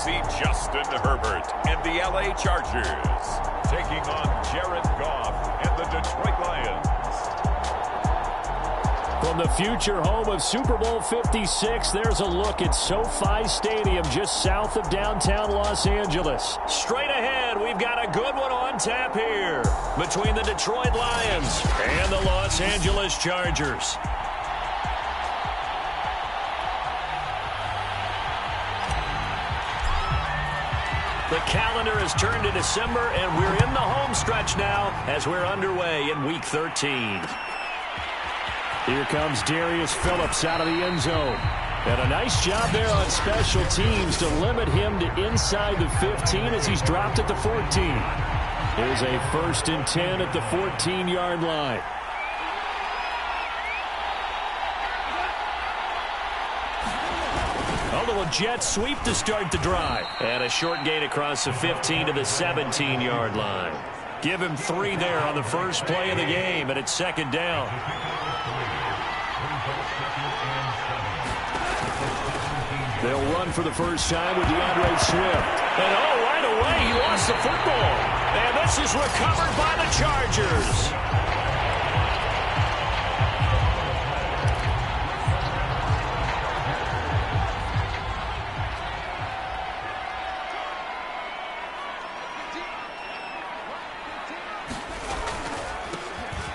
see Justin Herbert and the LA Chargers taking on Jared Goff and the Detroit Lions. From the future home of Super Bowl 56, there's a look at SoFi Stadium just south of downtown Los Angeles. Straight ahead, we've got a good one on tap here between the Detroit Lions and the Los Angeles Chargers. The calendar has turned to December, and we're in the home stretch now as we're underway in Week 13. Here comes Darius Phillips out of the end zone. And a nice job there on special teams to limit him to inside the 15 as he's dropped at the 14. Here's a 1st and 10 at the 14-yard line. A little jet sweep to start the drive. And a short gain across the 15 to the 17-yard line. Give him 3 there on the first play of the game, and it's 2nd down. They'll run for the first time with DeAndre Swift. And right away he lost the football. And this is recovered by the Chargers.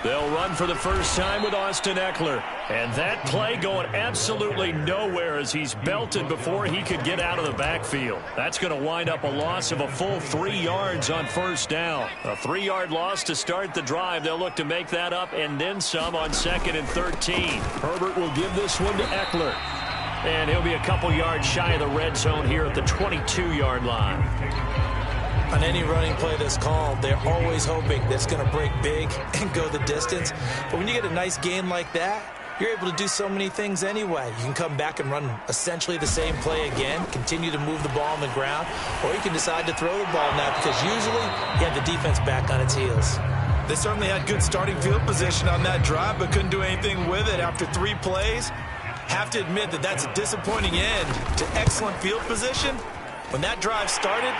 They'll run for the first time with Austin Eckler. And that play going absolutely nowhere as he's belted before he could get out of the backfield. That's going to wind up a loss of a full 3 yards on 1st down. A 3-yard loss to start the drive. They'll look to make that up and then some on 2nd and 13. Herbert will give this one to Eckler. And he'll be a couple yards shy of the red zone here at the 22-yard line. On any running play that's called, they're always hoping that it's going to break big and go the distance. But when you get a nice gain like that, you're able to do so many things anyway. You can come back and run essentially the same play again, continue to move the ball on the ground, or you can decide to throw the ball now because usually you have the defense back on its heels. They certainly had good starting field position on that drive, but couldn't do anything with it after 3 plays. Have to admit that that's a disappointing end to excellent field position. When that drive started,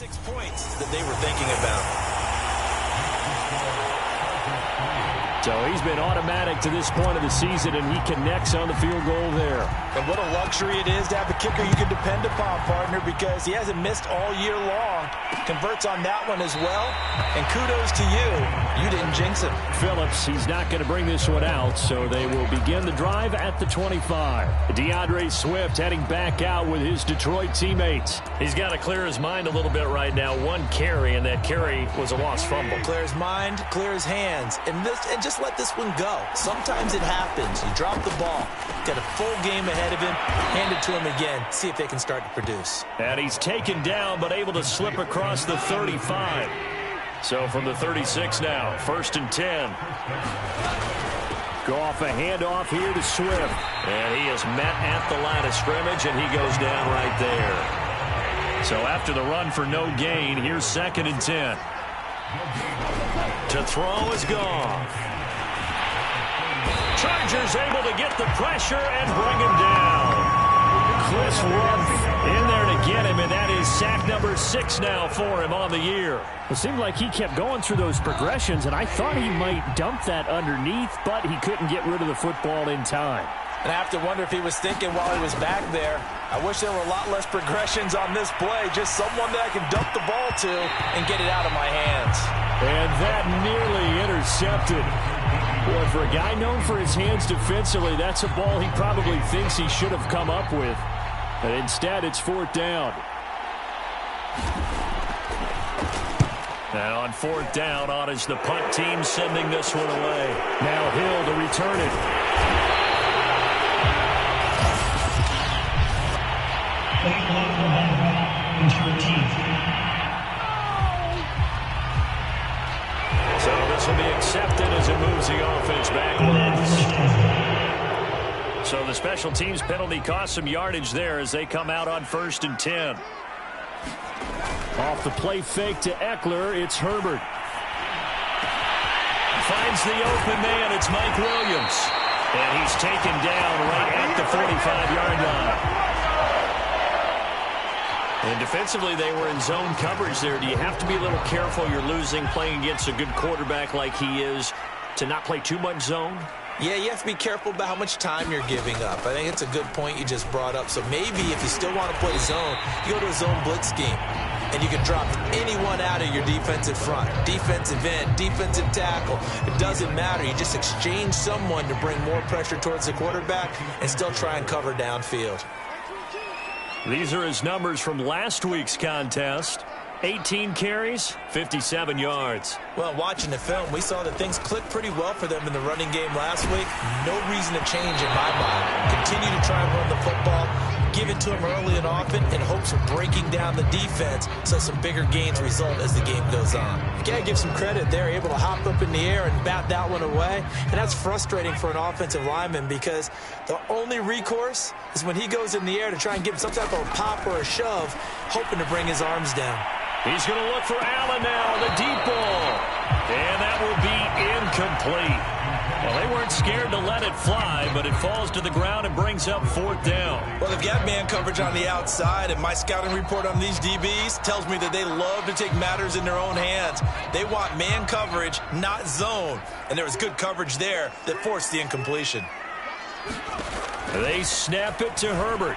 6 points that they were thinking about. So he's been automatic to this point of the season, and he connects on the field goal there. And what a luxury it is to have a kicker you can depend upon, partner, because he hasn't missed all year long. Converts on that one as well. And kudos to you. You didn't jinx him. Phillips, he's not going to bring this one out, so they will begin the drive at the 25. DeAndre Swift heading back out with his Detroit teammates. He's got to clear his mind a little bit right now. One carry, and that carry was a lost fumble. Clear his mind, clear his hands, and just let this one go. Sometimes it happens. You drop the ball. Got a full game ahead of him. Hand it to him again. See if they can start to produce. And he's taken down, but able to slip across the 35. So from the 36 now, 1st and 10. Goff a handoff here to Swift. And he is met at the line of scrimmage, and he goes down right there. So after the run for no gain, here's 2nd and 10. To throw is Goff. Chargers able to get the pressure and bring him down. Chris Rumph in there to get him, and that is sack number 6 now for him on the year. It seemed like he kept going through those progressions, and I thought he might dump that underneath, but he couldn't get rid of the football in time. And I have to wonder if he was thinking while he was back there, I wish there were a lot less progressions on this play, just someone that I can dump the ball to and get it out of my hands. And that nearly intercepted. Boy, for a guy known for his hands defensively, that's a ball he probably thinks he should have come up with. But instead, it's 4th down. Now on 4th down, on is the punt team sending this one away. Now Hill to return it. So this will be accepted as it moves the offense backwards. So the special teams penalty cost some yardage there as they come out on 1st and 10. Off the play fake to Eckler, it's Herbert. Finds the open man, it's Mike Williams. And he's taken down right at the 45-yard line. And defensively, they were in zone coverage there. Do you have to be a little careful? You're losing playing against a good quarterback like he is to not play too much zone? Yeah, you have to be careful about how much time you're giving up. I think it's a good point you just brought up. So maybe if you still want to play zone, you go to a zone blitz scheme. And you can drop anyone out of your defensive front. Defensive end, defensive tackle. It doesn't matter. You just exchange someone to bring more pressure towards the quarterback and still try and cover downfield. These are his numbers from last week's contest. 18 carries, 57 yards. Well, watching the film, we saw that things clicked pretty well for them in the running game last week. No reason to change in my mind. Continue to try and run the football, give it to them early and often in hopes of breaking down the defense so some bigger gains result as the game goes on. You got to give some credit. They're able to hop up in the air and bat that one away, and that's frustrating for an offensive lineman because the only recourse is when he goes in the air to try and give him some type of a pop or a shove, hoping to bring his arms down. He's going to look for Allen now, the deep ball. And that will be incomplete. Well, they weren't scared to let it fly, but it falls to the ground and brings up 4th down. Well, they've got man coverage on the outside, and my scouting report on these DBs tells me that they love to take matters in their own hands. They want man coverage, not zone. And there was good coverage there that forced the incompletion. They snap it to Herbert.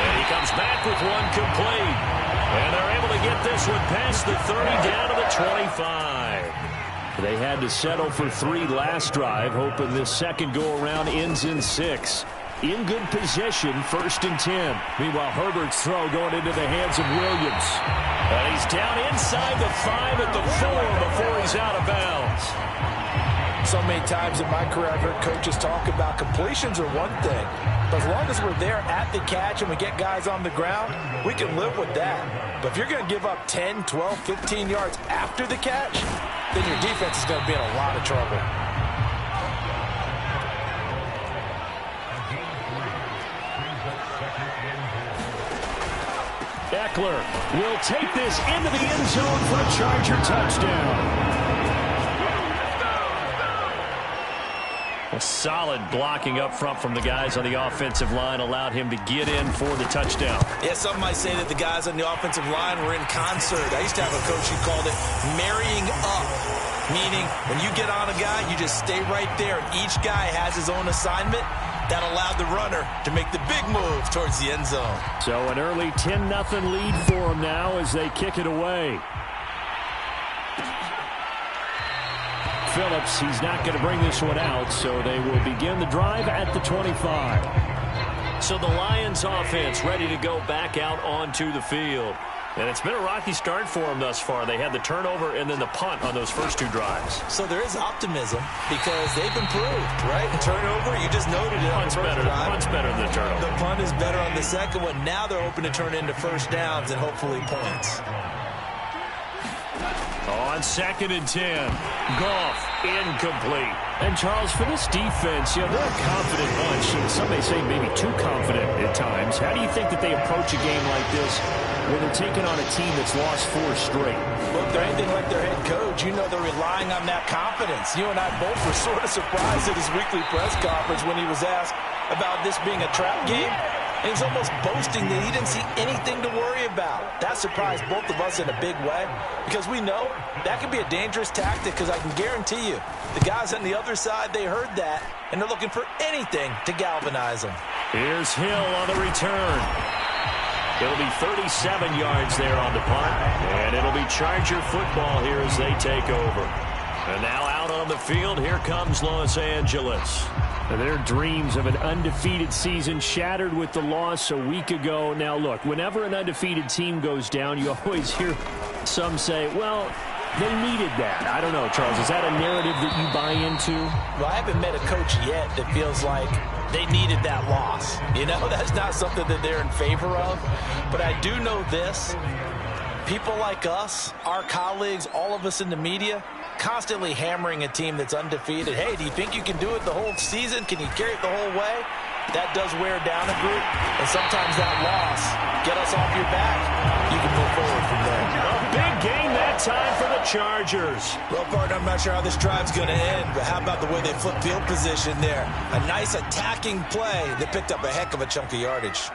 And he comes back with one complete. And they're able to get this one past the 30 down to the 25. They had to settle for 3 last drive, hoping this second go-around ends in 6. In good position, 1st and 10. Meanwhile, Herbert's throw going into the hands of Williams. And he's down inside the 5 at the 4 before he's out of bounds. So many times in my career, I've heard coaches talk about completions are one thing. But as long as we're there at the catch and we get guys on the ground, we can live with that. But if you're going to give up 10, 12, 15 yards after the catch, then your defense is going to be in a lot of trouble. Eckler will take this into the end zone for a Charger touchdown. A solid blocking up front from the guys on the offensive line allowed him to get in for the touchdown. Yeah, some might say that the guys on the offensive line were in concert. I used to have a coach who called it marrying up, meaning when you get on a guy, you just stay right there, and each guy has his own assignment. That allowed the runner to make the big move towards the end zone. So an early 10-0 lead for them now as they kick it away. Phillips, he's not going to bring this one out, so they will begin the drive at the 25. So the Lions offense ready to go back out onto the field. And it's been a rocky start for them thus far. They had the turnover and then the punt on those first two drives. So there is optimism because they've improved, right? The turnover, you just noted it on the first drive. Punt's better than the turnover. The punt is better on the second one. Now they're hoping to turn into first downs and hopefully points. On 2nd and 10, Goff incomplete. And Charles, for this defense, they're a confident bunch, and some may say maybe too confident at times. How do you think that they approach a game like this when they're taking on a team that's lost 4 straight? Well, if they're anything like their head coach, you know they're relying on that confidence. You and I both were sort of surprised at his weekly press conference when he was asked about this being a trap game. And he's almost boasting that he didn't see anything to worry about. That surprised both of us in a big way because we know that can be a dangerous tactic because I can guarantee you the guys on the other side, they heard that, and they're looking for anything to galvanize them. Here's Hill on the return. It'll be 37 yards there on the punt, and it'll be Charger football here as they take over. And now out on the field, here comes Los Angeles. Their dreams of an undefeated season shattered with the loss a week ago. Now, look, whenever an undefeated team goes down, you always hear some say, well, they needed that. I don't know, Charles. Is that a narrative that you buy into? Well, I haven't met a coach yet that feels like they needed that loss. You know, that's not something that they're in favor of. But I do know this. People like us, our colleagues, all of us in the media, constantly hammering a team that's undefeated. Hey, do you think you can do it the whole season? Can you carry it the whole way? That does wear down a group. And sometimes that loss, get us off your back, you can move forward from there. A big game that time for the Chargers. Well, partner, I'm not sure how this drive's going to end, but how about the way they flip field position there? A nice attacking play that picked up a heck of a chunk of yardage.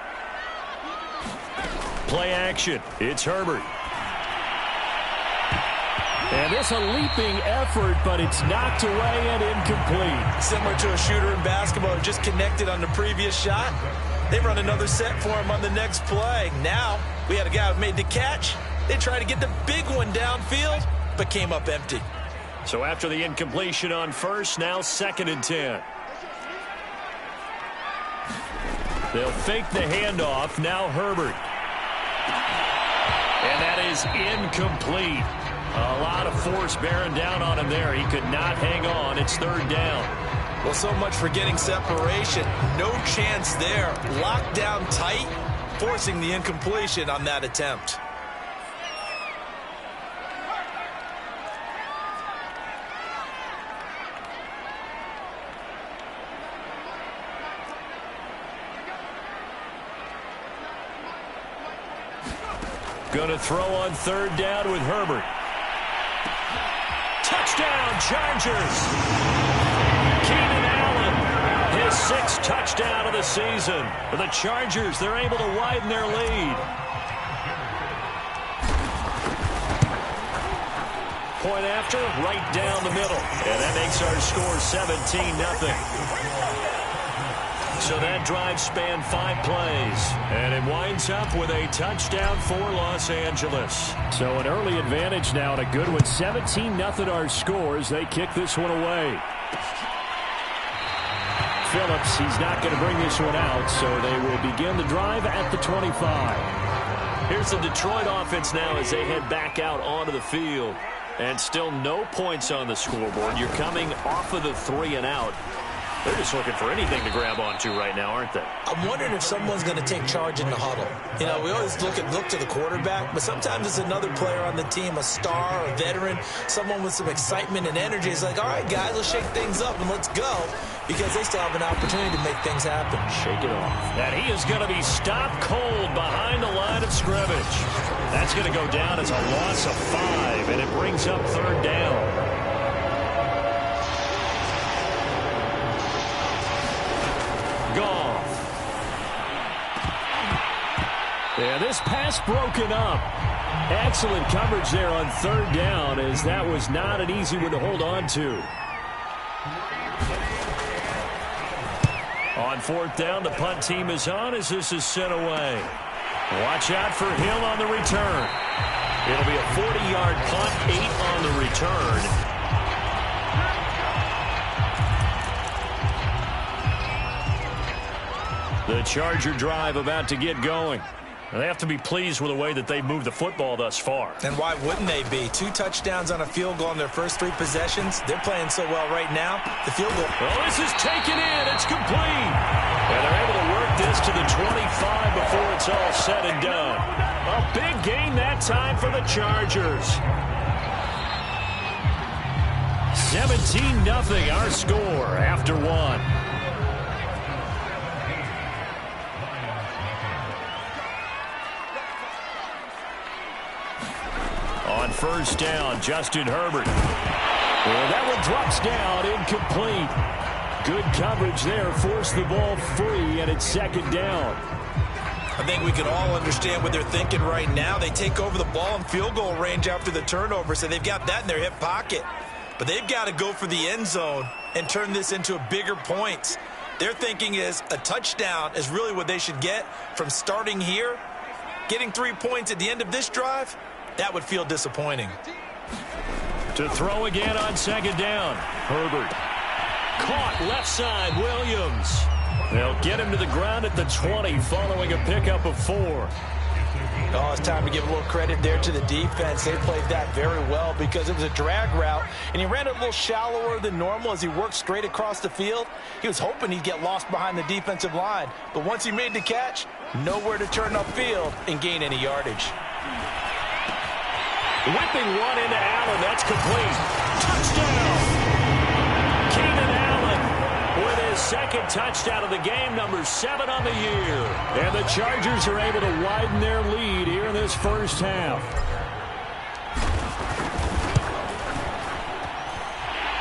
Play action. It's Herbert. And it's a leaping effort, but it's knocked away and incomplete. Similar to a shooter in basketball who just connected on the previous shot. They run another set for him on the next play. Now, we had a guy who made the catch. They tried to get the big one downfield, but came up empty. So after the incompletion on first, now 2nd and 10. They'll fake the handoff. Now Herbert. And that is incomplete. A lot of force bearing down on him there. He could not hang on. It's 3rd down. Well, so much for getting separation. No chance there. Locked down tight, forcing the incompletion on that attempt. Going to throw on 3rd down with Herbert. Touchdown, Chargers. Keenan Allen, his 6th touchdown of the season. For the Chargers, they're able to widen their lead. Point after, right down the middle. And that makes our score 17-0. So that drive spanned 5 plays, and it winds up with a touchdown for Los Angeles. So an early advantage now, and a good one. 17-0 our scores. They kick this one away. Phillips, he's not going to bring this one out, so they will begin the drive at the 25. Here's the Detroit offense now as they head back out onto the field. And still no points on the scoreboard. You're coming off of the 3 and out. They're just looking for anything to grab onto right now, aren't they? I'm wondering if someone's going to take charge in the huddle. You know, we always look to the quarterback, but sometimes it's another player on the team, a star, a veteran, someone with some excitement and energy. It's like, all right, guys, let's shake things up and let's go, because they still have an opportunity to make things happen. Shake it off. And he is going to be stopped cold behind the line of scrimmage. That's going to go down as a loss of 5, and it brings up 3rd down. Goff. Yeah, this pass broken up. Excellent coverage there on third down, as that was not an easy one to hold on to. On fourth down, the punt team is on as this is sent away. Watch out for Hill on the return. It'll be a 40-yard punt, 8 on the return. The Charger drive about to get going. They have to be pleased with the way that they've moved the football thus far. And why wouldn't they be? 2 touchdowns on a field goal in their first 3 possessions. They're playing so well right now. The field goal. Oh, this is taken in. It's complete. And they're able to work this to the 25 before it's all said and done. A big gain that time for the Chargers. 17-0 our score after 1. On first down, Justin Herbert. Well, that one drops down, incomplete. Good coverage there, forced the ball free, and it's second down. I think we can all understand what they're thinking right now. They take over the ball in field goal range after the turnover, so they've got that in their hip pocket. But they've got to go for the end zone and turn this into bigger points. Their thinking is a touchdown is really what they should get from starting here. Getting 3 points at the end of this drive, that would feel disappointing. To throw again on second down. Herbert. Caught left side, Williams. They'll get him to the ground at the 20 following a pickup of 4. Oh, it's time to give a little credit there to the defense. They played that very well because it was a drag route, and he ran it a little shallower than normal as he worked straight across the field. He was hoping he'd get lost behind the defensive line, but once he made the catch, nowhere to turn upfield and gain any yardage. Whipping one into Allen. That's complete. Touchdown. Keenan Allen with his second touchdown of the game, number 7 on the year. And the Chargers are able to widen their lead here in this first half.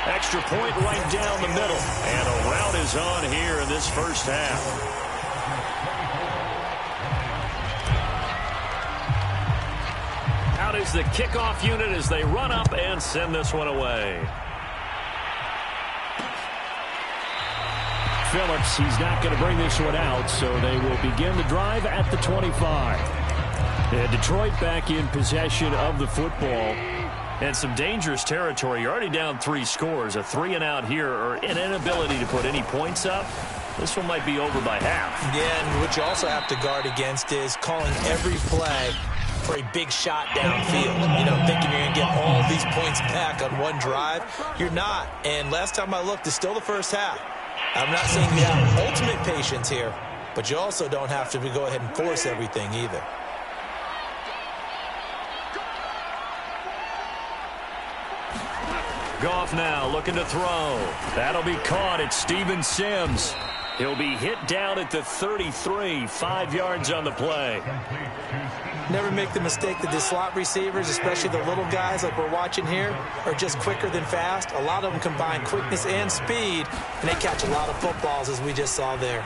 Extra point right down the middle. And a rout is on here in this first half. Out is the kickoff unit as they run up and send this one away. Phillips, he's not going to bring this one out, so they will begin the drive at the 25. And Detroit back in possession of the football. And some dangerous territory. You're already down 3 scores. A 3-and-out here, or an inability to put any points up. This one might be over by half. Yeah, and what you also have to guard against is calling every play for a big shot downfield. You know, thinking you're going to get all these points back on one drive. You're not. And last time I looked, it's still the first half. I'm not saying you have ultimate patience here, but you also don't have to go ahead and force everything either. Goff now looking to throw. That'll be caught. It's Steven Sims. He'll be hit down at the 33, 5 yards on the play. Never make the mistake that the slot receivers, especially the little guys like we're watching here, are just quicker than fast. A lot of them combine quickness and speed, and they catch a lot of footballs, as we just saw there.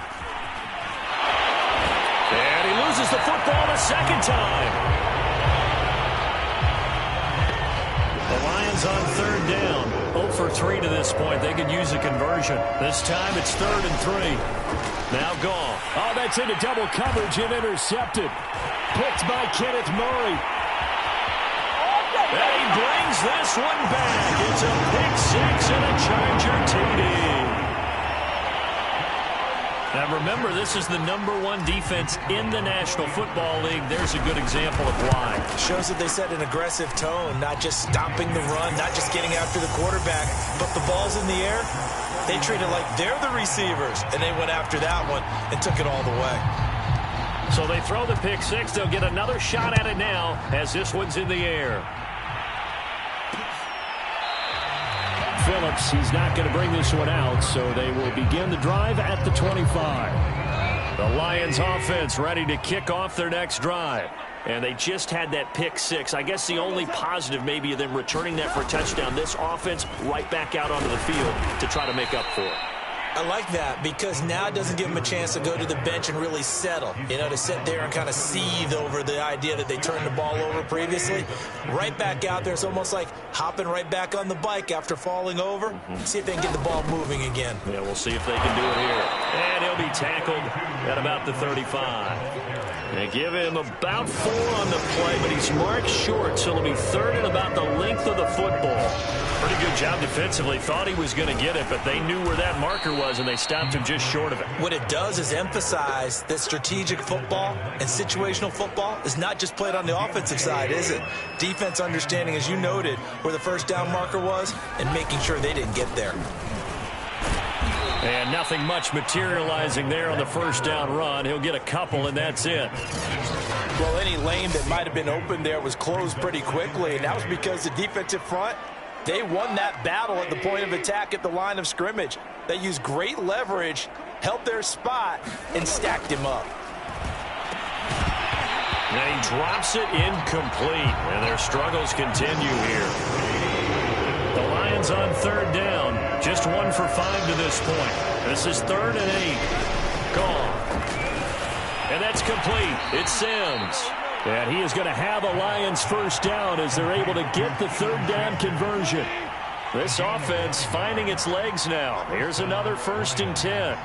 And he loses the football the second time. The Lions on third down. 0 for 3 to this point. They could use a conversion. This time it's 3rd and 3. Now Goff. Oh, that's into double coverage and intercepted. Picked by Kenneth Murray. And he brings this one back. It's a pick 6 and a Charger TD. Now remember, this is the #1 defense in the National Football League. There's a good example of why. Shows that they set an aggressive tone, not just stopping the run, not just getting after the quarterback, but the ball's in the air. They treat it like they're the receivers, and they went after that one and took it all the way. So they throw the pick 6. They'll get another shot at it now as this one's in the air. Phillips, he's not going to bring this one out, so they will begin the drive at the 25. The Lions offense ready to kick off their next drive. And they just had that pick 6. I guess the only positive maybe of them returning that for a touchdown. This offense right back out onto the field to try to make up for it. I like that because now it doesn't give them a chance to go to the bench and really settle. To sit there and kind of seethe over the idea that they turned the ball over previously. Right back out there. It's almost like hopping right back on the bike after falling over. See if they can get the ball moving again. Yeah, we'll see if they can do it here. And he'll be tackled at about the 35. They give him about 4 on the play, but he's marked short, so it'll be 3rd and about the length of the football. Pretty good job defensively. Thought he was going to get it, but they knew where that marker was, and they stopped him just short of it. What it does is emphasize that strategic football and situational football is not just played on the offensive side, is it? Defense understanding, as you noted, where the first down marker was and making sure they didn't get there. And nothing much materializing there on the first down run. He'll get a couple, and that's it. Well, any lane that might have been open there was closed pretty quickly, and that was because the defensive front, they won that battle at the point of attack at the line of scrimmage. They used great leverage, held their spot, and stacked him up. And he drops it incomplete, and their struggles continue here. The Lions on 3rd down. Just 1 for 5 to this point. This is 3rd and 8. Gone. And that's complete. It's Sims. And he is going to have a Lions first down as they're able to get the 3rd down conversion. This offense finding its legs now. Here's another 1st and 10.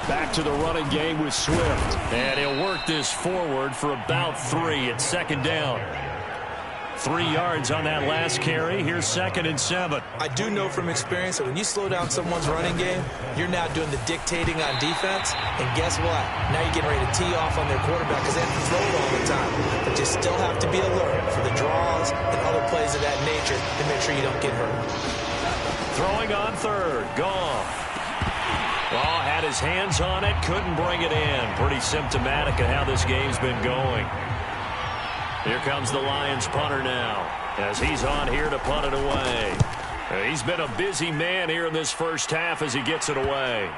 Back to the running game with Swift. And he'll work this forward for about 3 at 2nd down. 3 yards on that last carry. Here's 2nd and 7. I do know from experience that when you slow down someone's running game, you're now doing the dictating on defense. And guess what? Now you're getting ready to tee off on their quarterback because they have to throw it all the time. But you still have to be alert for the draws and other plays of that nature to make sure you don't get hurt. Throwing on 3rd. Gone. Well, had his hands on it, couldn't bring it in. Pretty symptomatic of how this game's been going. Here comes the Lions punter now as he's on here to punt it away. He's been a busy man here in this first half as he gets it away.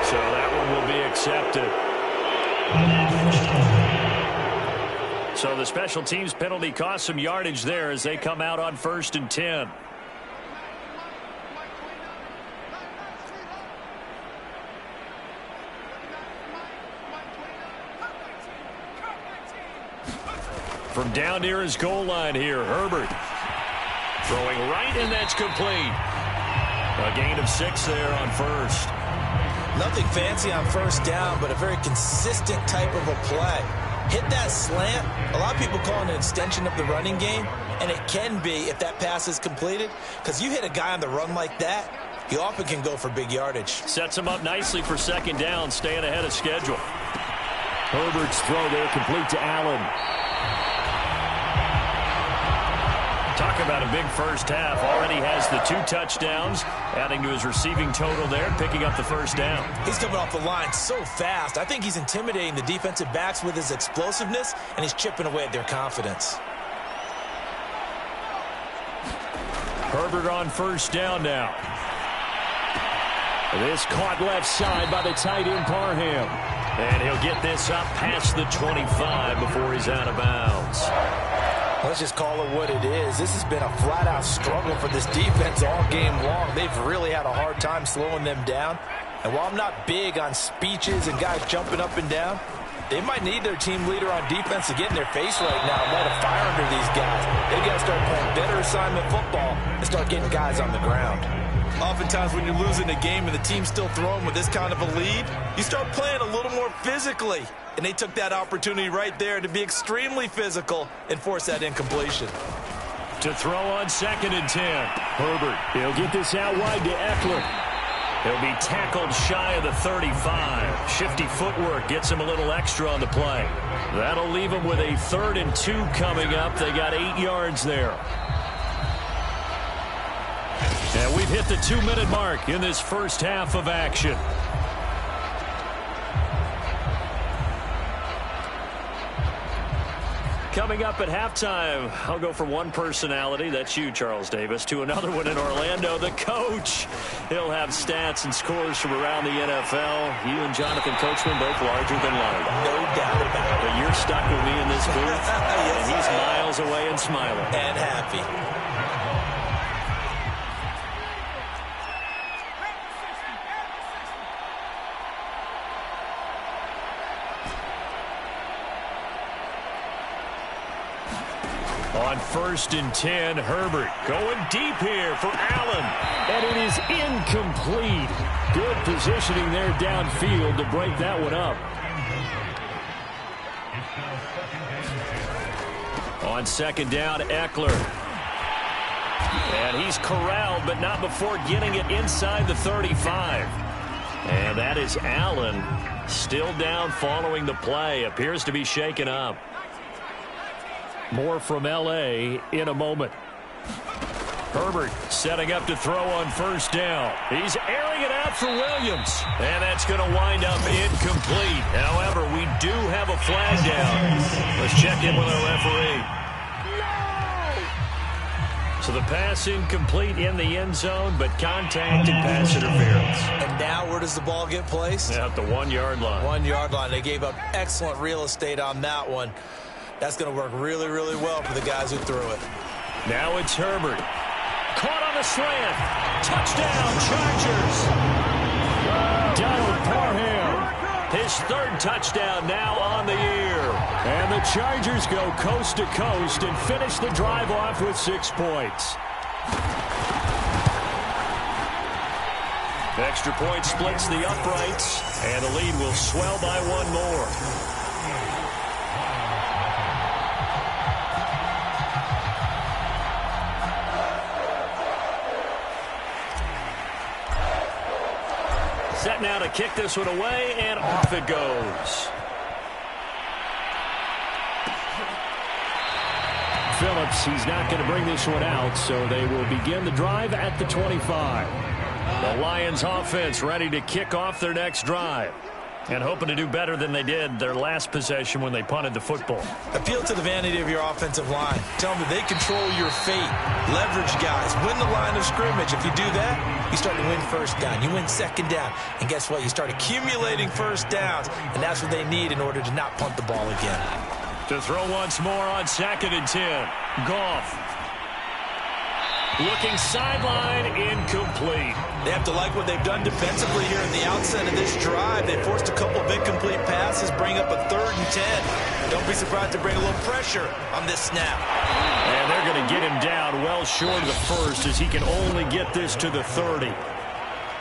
So that one will be accepted. So the special teams penalty cost some yardage there as they come out on 1st and 10. From down near his goal line here, Herbert. Throwing right, and that's complete. A gain of 6 there on 1st. Nothing fancy on 1st down, but a very consistent type of a play. Hit that slant. A lot of people call it an extension of the running game, and it can be if that pass is completed, because you hit a guy on the run like that, he often can go for big yardage. Sets him up nicely for 2nd down, staying ahead of schedule. Herbert's throw there complete to Allen. Talk about a big first half. Already has the 2 touchdowns, adding to his receiving total there, picking up the 1st down. He's coming off the line so fast. I think he's intimidating the defensive backs with his explosiveness, and he's chipping away at their confidence. Herbert on 1st down now. This caught left side by the tight end Parham. And he'll get this up past the 25 before he's out of bounds. Let's just call it what it is. This has been a flat-out struggle for this defense all game long. They've really had a hard time slowing them down. And while I'm not big on speeches and guys jumping up and down, they might need their team leader on defense to get in their face right now and light a fire under these guys. They've got to start playing better assignment football and start getting guys on the ground. Oftentimes when you're losing a game and the team's still throwing with this kind of a lead, you start playing a little more physically. And they took that opportunity right there to be extremely physical and force that incompletion. To throw on 2nd and 10. Herbert, he'll get this out wide to Eckler. He'll be tackled shy of the 35. Shifty footwork gets him a little extra on the play. That'll leave him with a 3rd and 2 coming up. They got 8 yards there. And we've hit the 2-minute mark in this first half of action. Coming up at halftime, I'll go from one personality, that's you, Charles Davis, to another one in Orlando, the coach. He'll have stats and scores from around the NFL. You and Jonathan Coachman both larger than life. No doubt about it. But you're stuck with me in this booth, Yes, and he's miles away and smiling. And happy. On 1st and 10, Herbert going deep here for Allen. And it is incomplete. Good positioning there downfield to break that one up. On 2nd down, Eckler. And he's corralled, but not before getting it inside the 35. And that is Allen still down following the play. Appears to be shaken up. More from L.A. in a moment. Herbert setting up to throw on 1st down. He's airing it out for Williams. And that's going to wind up incomplete. However, we do have a flag down. Let's check in with our referee. So the pass incomplete in the end zone, but contact and pass interference. And now where does the ball get placed? At the 1-yard line. 1-yard line. They gave up excellent real estate on that one. That's going to work really, really well for the guys who threw it. Now it's Herbert. Caught on the slant. Touchdown, Chargers. Donald Parham. His 3rd touchdown now on the year. And the Chargers go coast to coast and finish the drive off with 6 points. Extra point splits the uprights, and the lead will swell by 1 more. Set now to kick this one away, and off it goes. Phillips, he's not going to bring this one out, so they will begin the drive at the 25. The Lions offense ready to kick off their next drive. And hoping to do better than they did their last possession when they punted the football. Appeal to the vanity of your offensive line. Tell them that they control your fate. Leverage guys. Win the line of scrimmage. If you do that, you start to win 1st down. You win 2nd down. And guess what? You start accumulating 1st downs. And that's what they need in order to not punt the ball again. To throw once more on 2nd and 10. Goff. Looking sideline, incomplete. They have to like what they've done defensively here at the outset of this drive. They forced a couple of incomplete passes, bring up a 3rd and 10. Don't be surprised to bring a little pressure on this snap. And they're going to get him down well short of the 1st as he can only get this to the 30.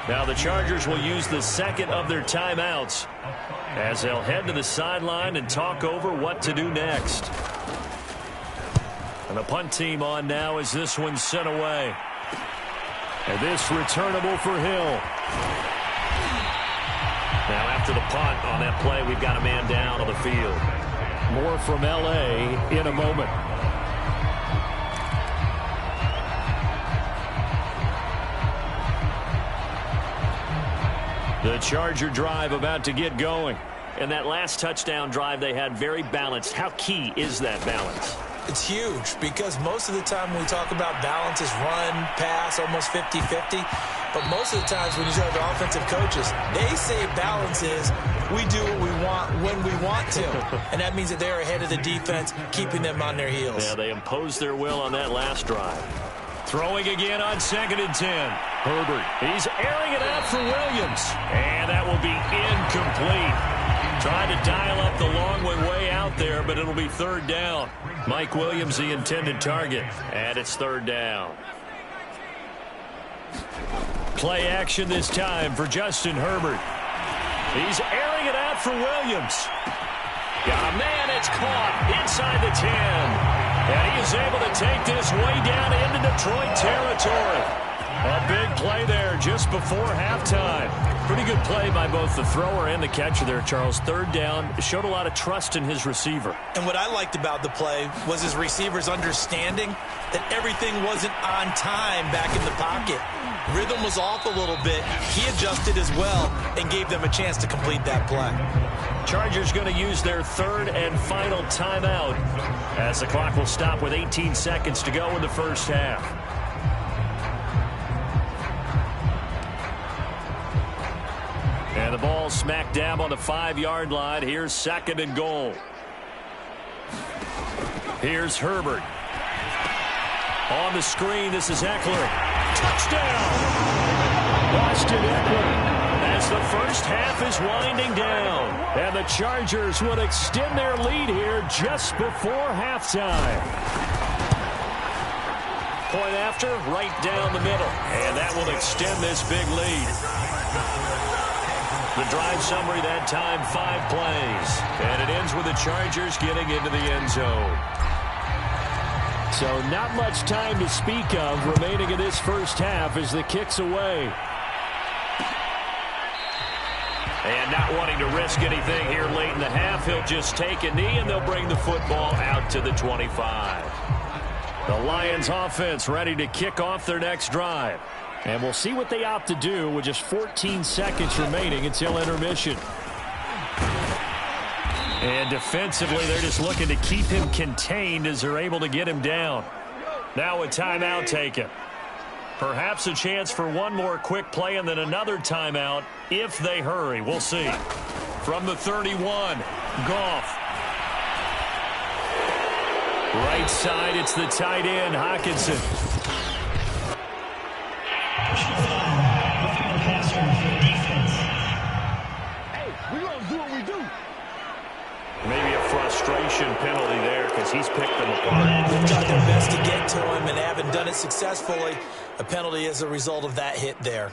Now the Chargers will use the 2nd of their timeouts as they'll head to the sideline and talk over what to do next. And the punt team on now as this one's sent away. And this returnable for Hill. Now after the punt on that play, we've got a man down on the field. More from L.A. in a moment. The Charger drive about to get going. And that last touchdown drive they had very balanced. How key is that balance? It's huge because most of the time when we talk about balance is run, pass, almost 50-50. But most of the times when you talk to offensive coaches, they say balance is we do what we want when we want to. And that means that they're ahead of the defense, keeping them on their heels. Yeah, they imposed their will on that last drive. Throwing again on 2nd and 10. Herbert, he's airing it out for Williams. And that will be incomplete. Trying to dial up the long one way out there, but it'll be 3rd down. Mike Williams, the intended target, and it's 3rd down. Play action this time for Justin Herbert. He's airing it out for Williams. Yeah, man, it's caught inside the 10. And he is able to take this way down into Detroit territory. A big play there just before halftime. Pretty good play by both the thrower and the catcher there, Charles. Third down, showed a lot of trust in his receiver. And what I liked about the play was his receiver's understanding that everything wasn't on time back in the pocket. Rhythm was off a little bit. He adjusted as well and gave them a chance to complete that play. Chargers going to use their third and final timeout as the clock will stop with 18 seconds to go in the first half. And the ball smack dab on the 5-yard line. Here's second and goal. Here's Herbert. On the screen, this is Eckler. Touchdown! Austin Eckler as the first half is winding down. And the Chargers will extend their lead here just before halftime. Point after, right down the middle. And that will extend this big lead. The drive summary that time, 5 plays. And it ends with the Chargers getting into the end zone. So not much time to speak of remaining in this first half as the kick's away. And not wanting to risk anything here late in the half, he'll just take a knee and they'll bring the football out to the 25. The Lions offense ready to kick off their next drive. And we'll see what they opt to do with just 14 seconds remaining until intermission. And defensively, they're just looking to keep him contained as they're able to get him down. Now a timeout taken. Perhaps a chance for one more quick play and then another timeout if they hurry. We'll see. From the 31, Goff. Right side, it's the tight end, Hockenson. Maybe a frustration penalty there because he's picked them apart. They've done their best to get to him and haven't done it successfully. A penalty as a result of that hit there.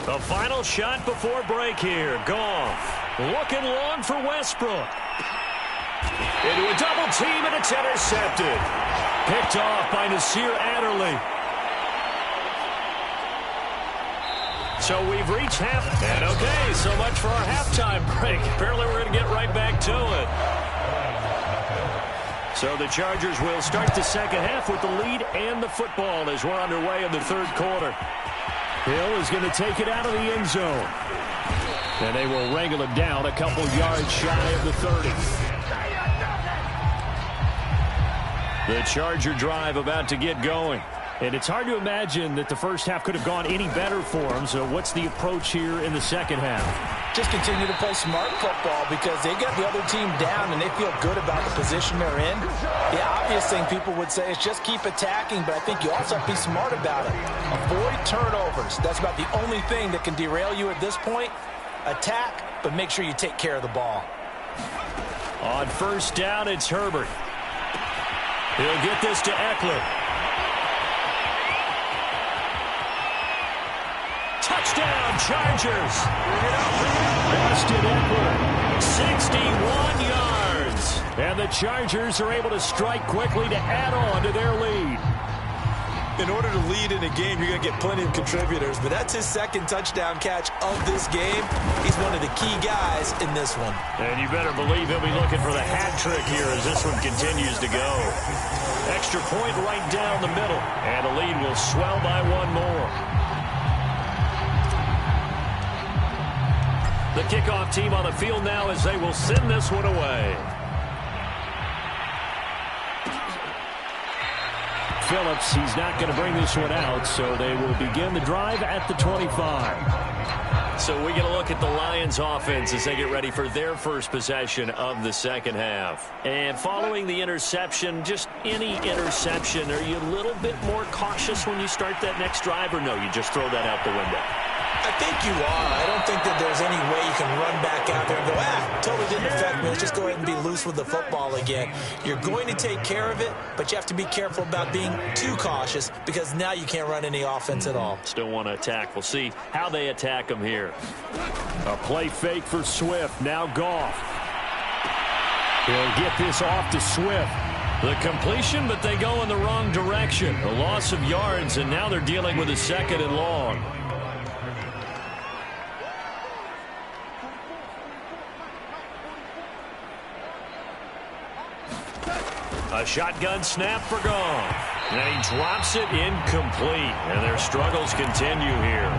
The final shot before break here. Goff looking long for Westbrook. Into a double team and it's intercepted. Picked off by Nasir Adderley. So we've reached half. And okay, so much for our halftime break. Apparently we're going to get right back to it. So the Chargers will start the second half with the lead and the football as we're underway in the third quarter. Hill is going to take it out of the end zone. And they will wrangle him down a couple yards shy of the 30. The Charger drive about to get going. And it's hard to imagine that the first half could have gone any better for them. So what's the approach here in the second half? Just continue to play smart football because they got the other team down and they feel good about the position they're in. The obvious thing people would say is just keep attacking, but I think you also have to be smart about it. Avoid turnovers. That's about the only thing that can derail you at this point. Attack, but make sure you take care of the ball. On first down, it's Herbert. He'll get this to Eckler. Touchdown, Chargers. Austin Eckler, 61 yards. And the Chargers are able to strike quickly to add on to their lead. In order to lead in a game, you're going to get plenty of contributors, but that's his second touchdown catch of this game. He's one of the key guys in this one. And you better believe he'll be looking for the hat trick here as this one continues to go. Extra point right down the middle, and the lead will swell by one more. The kickoff team on the field now as they will send this one away. Phillips, he's not going to bring this one out, so they will begin the drive at the 25. So we get a look at the Lions offense as they get ready for their first possession of the second half. And following the interception, just any interception, are you a little bit more cautious when you start that next drive, or no, you just throw that out the window? I think you are. I don't think that there's any way you can run back out there and go, totally didn't affect me. Let's just go ahead and be loose with the football again. You're going to take care of it, but you have to be careful about being too cautious because now you can't run any offense at all. Still want to attack. We'll see how they attack them here. A play fake for Swift. Now Goff. He'll get this off to Swift. The completion, but they go in the wrong direction. A loss of yards, and now they're dealing with a 2nd and long. A shotgun snap for Goff. And he drops it incomplete. And their struggles continue here.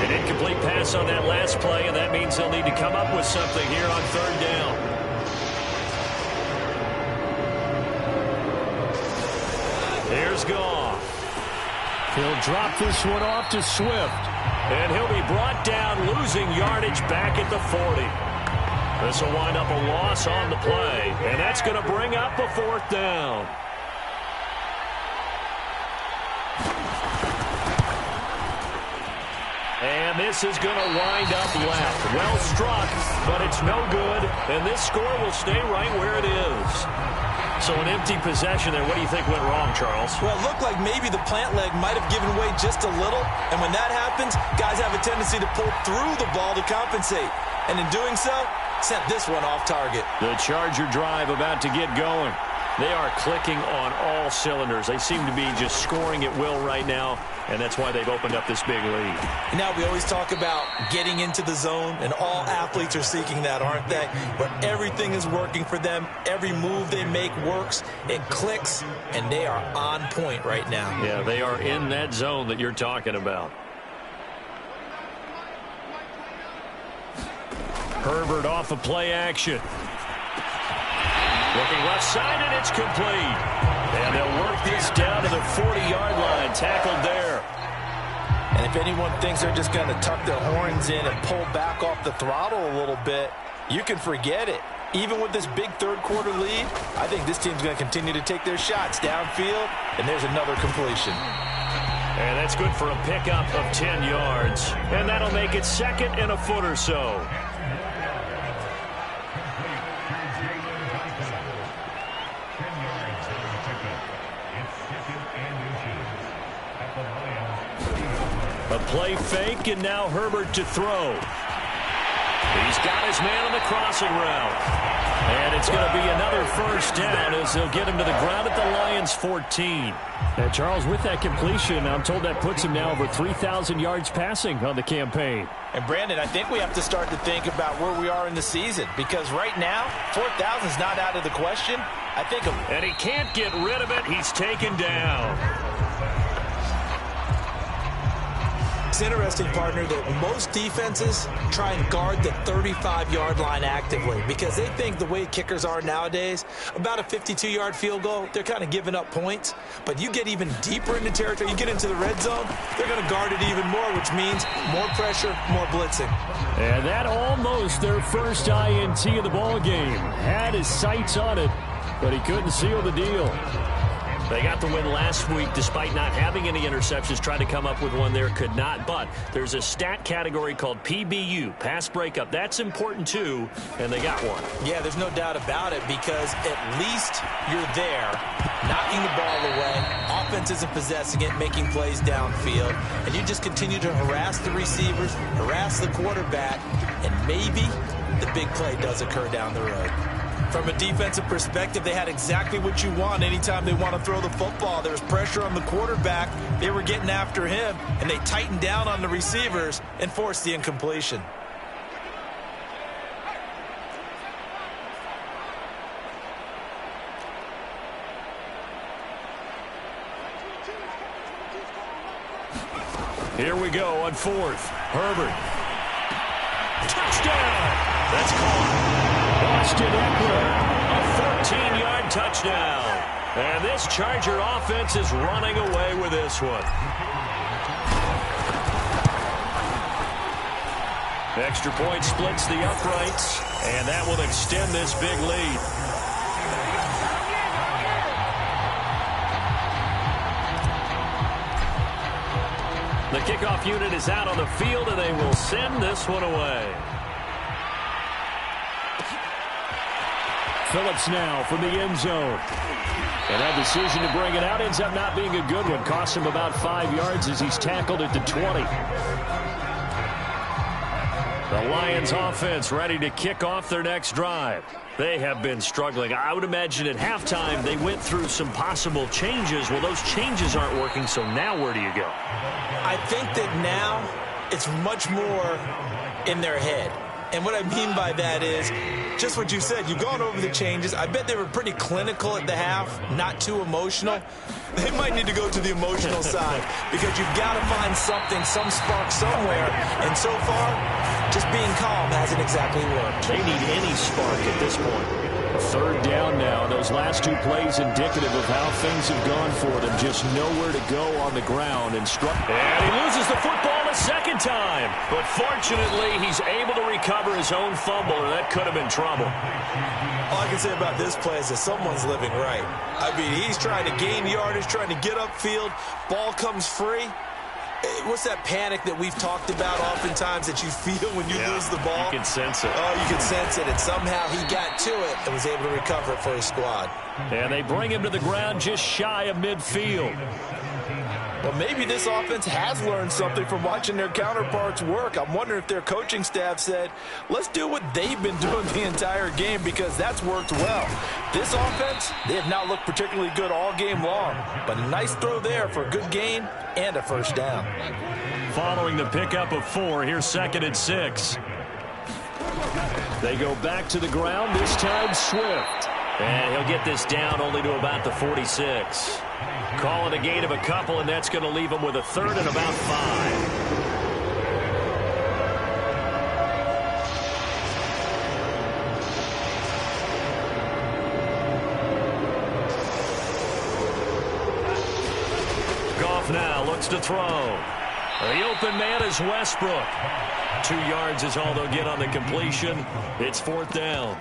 An incomplete pass on that last play, and that means they'll need to come up with something here on 3rd down. Here's Goff. He'll drop this one off to Swift. And he'll be brought down, losing yardage back at the 40. This will wind up a loss on the play, and that's going to bring up a 4th down. And this is going to wind up left. Well struck, but it's no good, and this score will stay right where it is. So an empty possession there. What do you think went wrong, Charles? Well, it looked like maybe the plant leg might have given way just a little, and when that happens, guys have a tendency to pull through the ball to compensate. And in doing so, sent this one off target. The Charger drive about to get going. They are clicking on all cylinders. They seem to be just scoring at will right now, and that's why they've opened up this big lead. Now, we always talk about getting into the zone, and all athletes are seeking that, aren't they? Where everything is working for them. Every move they make works. It clicks, and they are on point right now. Yeah, they are in that zone that you're talking about. Herbert off of play action. Looking left side, and it's complete. And they'll work this down to the 40-yard line. Tackled there. And if anyone thinks they're just going to tuck their horns in and pull back off the throttle a little bit, you can forget it. Even with this big third-quarter lead, I think this team's going to continue to take their shots downfield, and there's another completion. And that's good for a pickup of 10 yards. And that'll make it 2nd and a foot or so. A play fake, and now Herbert to throw. He's got his man on the crossing route. And it's going to be another 1st down as they'll get him to the ground at the Lions' 14. And Charles, with that completion, I'm told that puts him now over 3,000 yards passing on the campaign. And Brandon, I think we have to start to think about where we are in the season, because right now, 4,000 is not out of the question. I think and he can't get rid of it. He's taken down. It's interesting, partner, that most defenses try and guard the 35-yard line actively because they think the way kickers are nowadays, about a 52-yard field goal, they're kind of giving up points. But you get even deeper into territory, you get into the red zone, they're going to guard it even more, which means more pressure, more blitzing. And that almost their first INT of the ball game. Had his sights on it, but he couldn't seal the deal. They got the win last week despite not having any interceptions. Tried to come up with one there, could not. But there's a stat category called PBU, pass breakup. That's important too, and they got one. Yeah, there's no doubt about it because at least you're there, knocking the ball away. Offense isn't possessing it, making plays downfield. And you just continue to harass the receivers, harass the quarterback, and maybe the big play does occur down the road. From a defensive perspective, they had exactly what you want anytime they want to throw the football. There was pressure on the quarterback. They were getting after him, and they tightened down on the receivers and forced the incompletion. Here we go on 4th. Herbert. Touchdown! That's caught. Austin Eckler, a 14-yard touchdown. And this Charger offense is running away with this one. Extra point splits the uprights, and that will extend this big lead. The kickoff unit is out on the field, and they will send this one away. Phillips now from the end zone. And that decision to bring it out ends up not being a good one. Costs him about 5 yards as he's tackled at the 20. The Lions offense ready to kick off their next drive. They have been struggling. I would imagine at halftime they went through some possible changes. Well, those changes aren't working, so now where do you go? I think that now it's much more in their head. And what I mean by that is just what you said. You've gone over the changes. I bet they were pretty clinical at the half, not too emotional. They might need to go to the emotional side because you've got to find something, some spark somewhere. And so far, just being calm hasn't exactly worked. They need any spark at this point. Third down now. Those last two plays indicative of how things have gone for them. Just nowhere to go on the ground. And he loses the football a second time. But fortunately, he's able to recover his own fumble, or that could have been trouble. All I can say about this play is that someone's living right. I mean, he's trying to gain yardage, trying to get upfield. Ball comes free. What's that panic that we've talked about oftentimes that you feel when you lose the ball? You can sense it. Oh, you can sense it. And somehow he got to it and was able to recover it for his squad. And they bring him to the ground just shy of midfield. Well, maybe this offense has learned something from watching their counterparts work. I'm wondering if their coaching staff said, let's do what they've been doing the entire game because that's worked well. This offense, they have not looked particularly good all game long. But a nice throw there for a good gain and a first down. Following the pickup of 4, here's 2nd and 6. They go back to the ground, this time Swift. And he'll get this down only to about the 46. Call it a gain of a couple, and that's going to leave him with a 3rd and about 5. Goff now looks to throw. The open man is Westbrook. 2 yards is all they'll get on the completion. It's 4th down.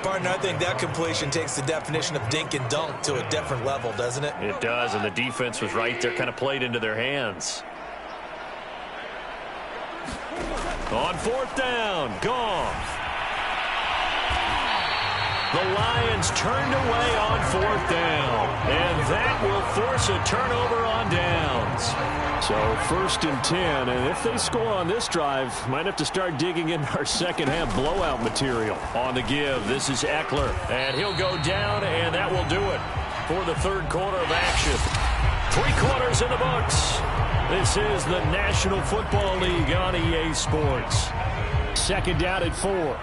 Partner, I think that completion takes the definition of dink and dunk to a different level, doesn't it? It does, and the defense was right there, kind of played into their hands. On 4th down, Goff. The Lions turned away on 4th down, and that will force a turnover on downs. So 1st and 10, and if they score on this drive, might have to start digging in our second half blowout material. On the give, this is Eckler, and he'll go down, and that will do it for the 3rd quarter of action. 3 quarters in the books. This is the National Football League on EA Sports. 2nd down at 4.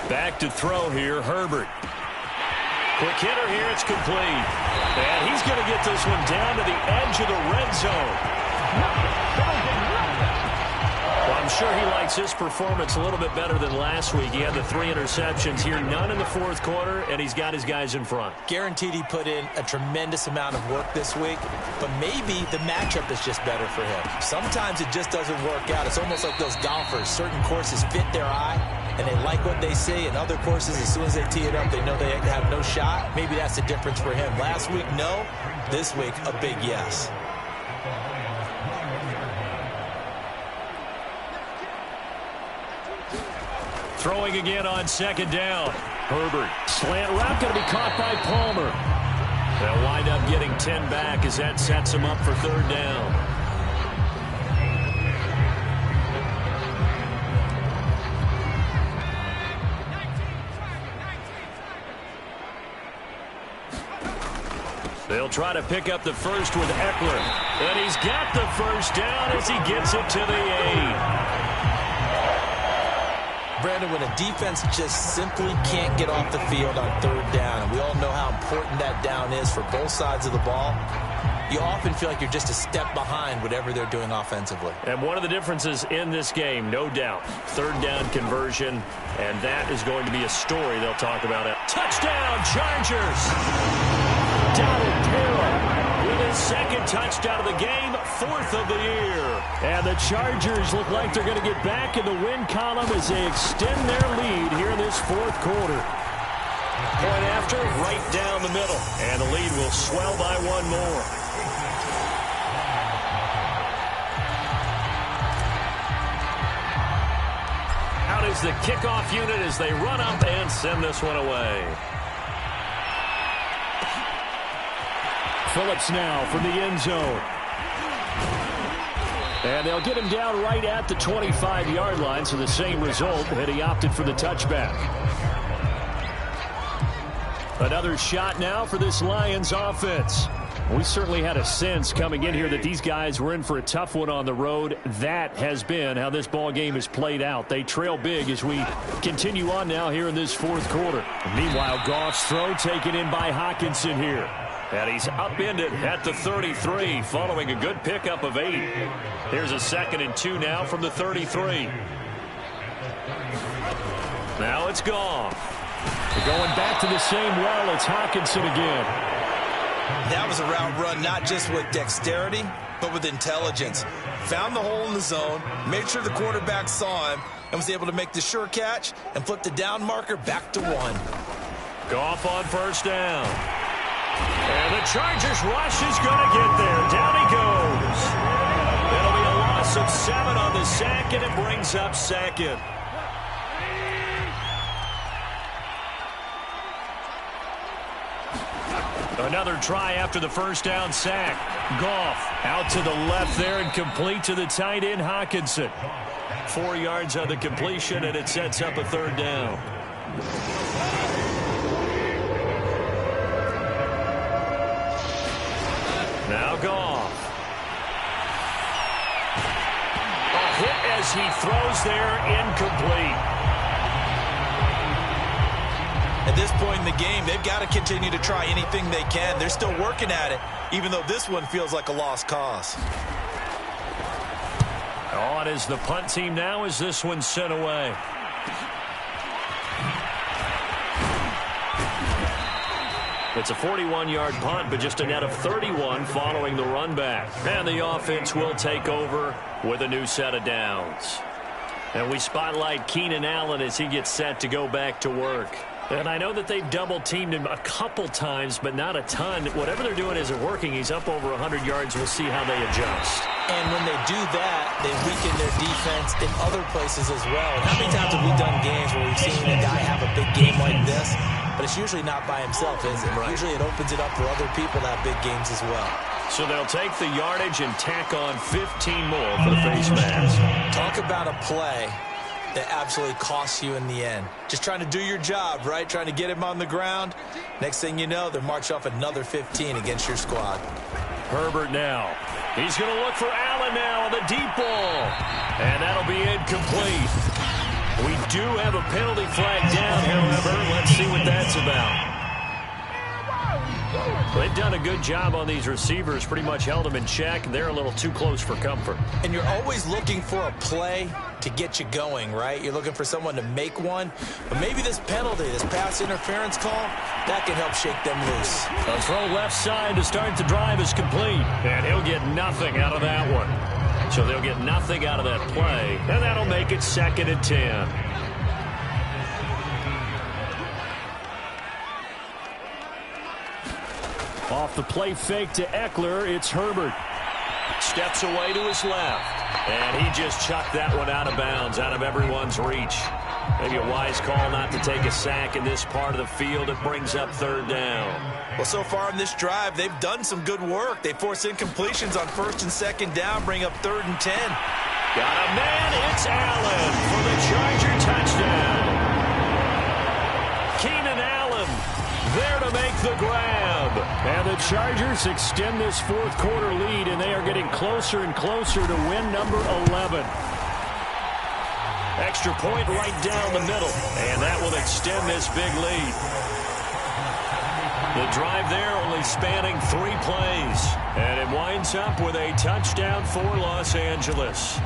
Back to throw here, Herbert. Quick hitter here, it's complete. And he's going to get this one down to the edge of the red zone. Well, I'm sure he likes his performance a little bit better than last week. He had the 3 interceptions here, none in the 4th quarter, and he's got his guys in front. Guaranteed he put in a tremendous amount of work this week, but maybe the matchup is just better for him. Sometimes it just doesn't work out. It's almost like those golfers. Certain courses fit their eye, and they like what they see. And other courses, as soon as they tee it up, they know they have no shot. Maybe that's the difference for him. Last week, no. This week, a big yes. Throwing again on 2nd down. Herbert. Slant route going to be caught by Palmer. They'll wind up getting 10 back as that sets him up for 3rd down. They'll try to pick up the first with Eckler. And he's got the first down as he gets it to the 8. Brandon, when a defense just simply can't get off the field on 3rd down, and we all know how important that down is for both sides of the ball, you often feel like you're just a step behind whatever they're doing offensively. And one of the differences in this game, no doubt, 3rd down conversion, and that is going to be a story they'll talk about. Touchdown, Chargers! Donald Parham with his 2nd touchdown of the game, 4th of the year. And the Chargers look like they're going to get back in the win column as they extend their lead here in this 4th quarter. Point after, right down the middle. And the lead will swell by 1 more. Out is the kickoff unit as they run up and send this one away. Phillips now from the end zone. And they'll get him down right at the 25-yard line, so the same result, and he opted for the touchback. Another shot now for this Lions offense. We certainly had a sense coming in here that these guys were in for a tough one on the road. That has been how this ball game has played out. They trail big as we continue on now here in this fourth quarter. Meanwhile, Goff's throw taken in by Hockenson here. And he's upended at the 33 following a good pickup of 8. Here's a 2nd and 2 now from the 33. Now it's Goff. Going back to the same well, it's Hockenson again. That was a route run not just with dexterity, but with intelligence. Found the hole in the zone, made sure the quarterback saw him, and was able to make the sure catch and flip the down marker back to 1. Goff on first down. And the Chargers rush is going to get there. Down he goes. It'll be a loss of 7 on the sack, and it brings up 2nd. Another try after the first down sack. Goff out to the left there and complete to the tight end, Hockenson. 4 yards on the completion, and it sets up a 3rd down. Now Goff. A hit as he throws there, incomplete. At this point in the game, they've got to continue to try anything they can. They're still working at it, even though this one feels like a lost cause. On is the punt team now as this one's sent away. It's a 41-yard punt, but just a net of 31 following the run back. And the offense will take over with a new set of downs. And we spotlight Keenan Allen as he gets set to go back to work. And I know that they've double-teamed him a couple times, but not a ton. Whatever they're doing isn't working. He's up over 100 yards. We'll see how they adjust. And when they do that, they weaken their defense in other places as well. And how many times have we done games where we've seen a guy have a big game like this, but it's usually not by himself, is it? Right. Usually it opens it up for other people to have big games as well. So they'll take the yardage and tack on 15 more for the face mask. Talk about a play that absolutely costs you in the end. Just trying to do your job, right? Trying to get him on the ground. Next thing you know, they're march off another 15 against your squad. Herbert now. He's going to look for Allen now on the deep ball. And that'll be incomplete. We do have a penalty flag down, however. Let's see what that's about. They've done a good job on these receivers, pretty much held them in check. They're a little too close for comfort. And you're always looking for a play to get you going, right? You're looking for someone to make one. But maybe this penalty, this pass interference call, that can help shake them loose. A throw left side to start the drive is complete. And he'll get nothing out of that one. So they'll get nothing out of that play. And that'll make it 2nd and 10. Off the play fake to Eckler, it's Herbert. Steps away to his left. And he just chucked that one out of bounds, out of everyone's reach. Maybe a wise call not to take a sack in this part of the field. It brings up 3rd down. Well, so far in this drive, they've done some good work. They force incompletions on 1st and 2nd down, bring up 3rd and 10. Got a man, it's Allen for the Charger touchdown. Keenan Allen there to make the grab. And the Chargers extend this fourth quarter lead, and they are getting closer and closer to win number 11. Extra point right down the middle, and that will extend this big lead. The drive there only spanning 3 plays, and it winds up with a touchdown for Los Angeles.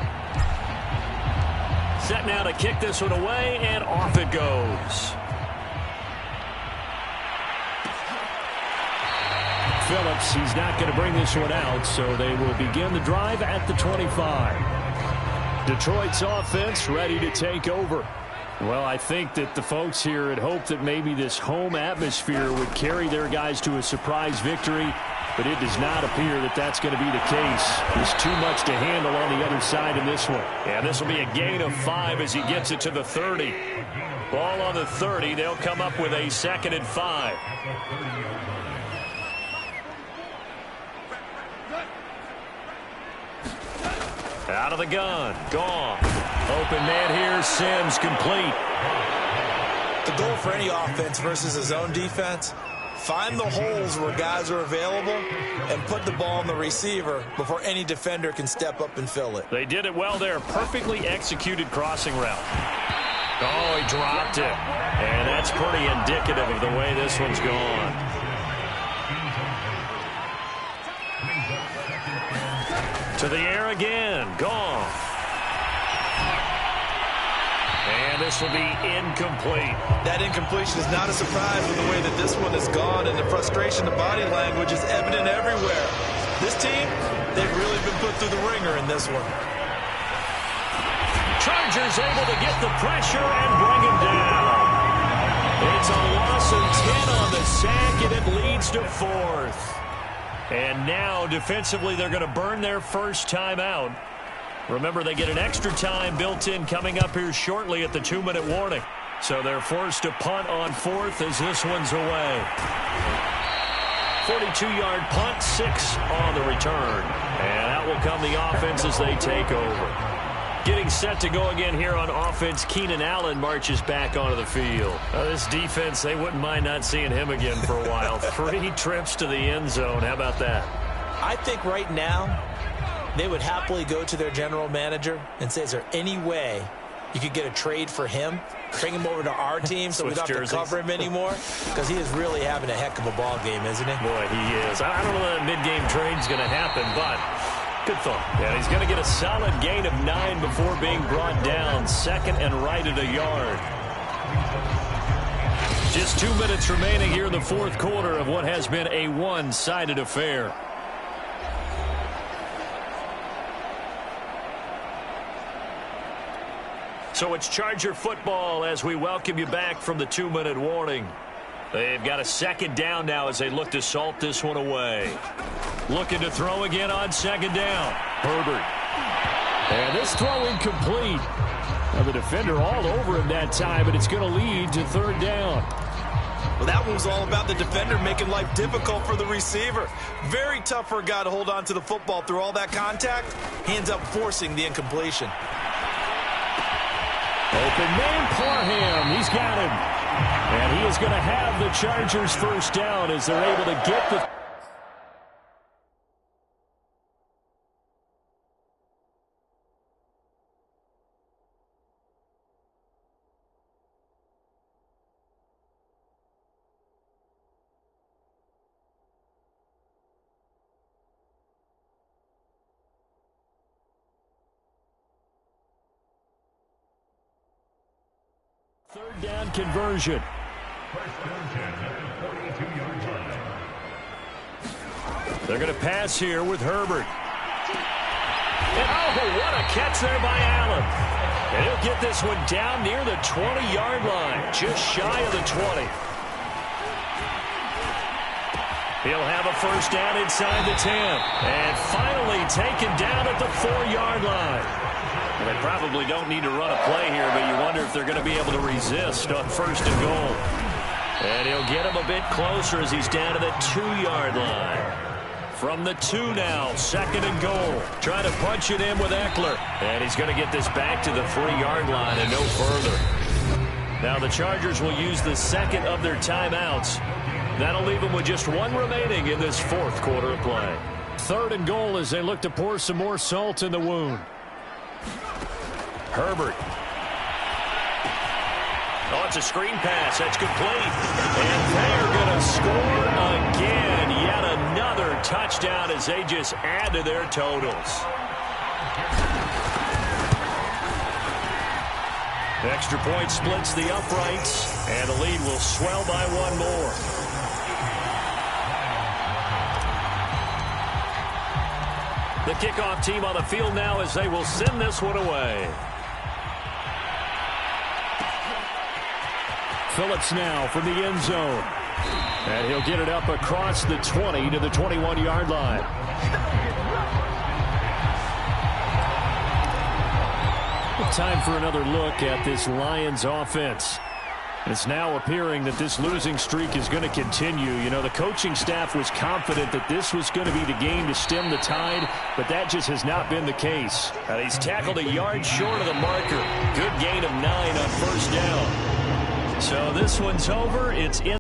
Set now to kick this one away, and off it goes. Phillips, he's not going to bring this one out, so they will begin the drive at the 25. Detroit's offense ready to take over. Well, I think that the folks here had hoped that maybe this home atmosphere would carry their guys to a surprise victory, but it does not appear that that's going to be the case. There's too much to handle on the other side in this one. And this will be a gain of 5 as he gets it to the 30. Ball on the 30. They'll come up with a 2nd and 5. Out of the gun. Gone. Open man here. Sims complete. The goal for any offense versus a zone defense, find the holes where guys are available and put the ball on the receiver before any defender can step up and fill it. They did it well there. Perfectly executed crossing route. Oh, he dropped it. And that's pretty indicative of the way this one's gone. To the air again. Gone. And this will be incomplete. That incompletion is not a surprise with the way that this one has gone, and the frustration, the body language is evident everywhere. This team, they've really been put through the ringer in this one. Chargers able to get the pressure and bring him down. It's a loss of 10 on the sack, and it leads to 4th. And now, defensively, they're going to burn their first time out. Remember, they get an extra time built in coming up here shortly at the 2-minute warning. So they're forced to punt on 4th as this one's away. 42-yard punt, 6 on the return. And out will come the offense as they take over. Getting set to go again here on offense, Keenan Allen marches back onto the field. This defense, they wouldn't mind not seeing him again for a while. 3 trips to the end zone. How about that? I think right now they would happily go to their general manager and say, is there any way you could get a trade for him? Bring him over to our team so we don't have to cover him anymore? Because he is really having a heck of a ball game, isn't he? Boy, he is. I don't know that mid-game trade's going to happen, but good thought. Yeah, he's going to get a solid gain of 9 before being brought down. Second and right at a yard. Just 2 minutes remaining here in the 4th quarter of what has been a one-sided affair. So it's Charger football as we welcome you back from the 2-minute warning. They've got a second down now as they look to salt this one away. Looking to throw again on second down. Herbert. And this throw incomplete. Now the defender all over him that time, and it's going to lead to 3rd down. Well, that one was all about the defender making life difficult for the receiver. Very tough for a guy to hold on to the football through all that contact. He ends up forcing the incompletion. Open man, Parham. He's got him. And he is going to have the Chargers first down as they're able to get the... Third down conversion. They're going to pass here with Herbert. And oh, what a catch there by Allen. And he'll get this one down near the 20-yard line, just shy of the 20. He'll have a first down inside the 10. And finally taken down at the 4-yard line. They probably don't need to run a play here, but you wonder if they're going to be able to resist on 1st and goal. And he'll get him a bit closer as he's down to the 2-yard line. From the 2 now, 2nd and goal. Trying to punch it in with Eckler. And he's going to get this back to the 3-yard line and no further. Now the Chargers will use the 2nd of their timeouts. That'll leave them with just 1 remaining in this 4th quarter of play. 3rd and goal as they look to pour some more salt in the wound. Herbert. Oh, it's a screen pass. That's complete. And they're going to score again. Yet another touchdown as they just add to their totals. Extra point splits the uprights, and the lead will swell by 1 more. The kickoff team on the field now as they will send this one away. Phillips now from the end zone. And he'll get it up across the 20 to the 21-yard line. Time for another look at this Lions offense. It's now appearing that this losing streak is going to continue. You know, the coaching staff was confident that this was going to be the game to stem the tide, but that just has not been the case. And he's tackled a yard short of the marker. Good gain of 9 on first down. So this one's over. It's in.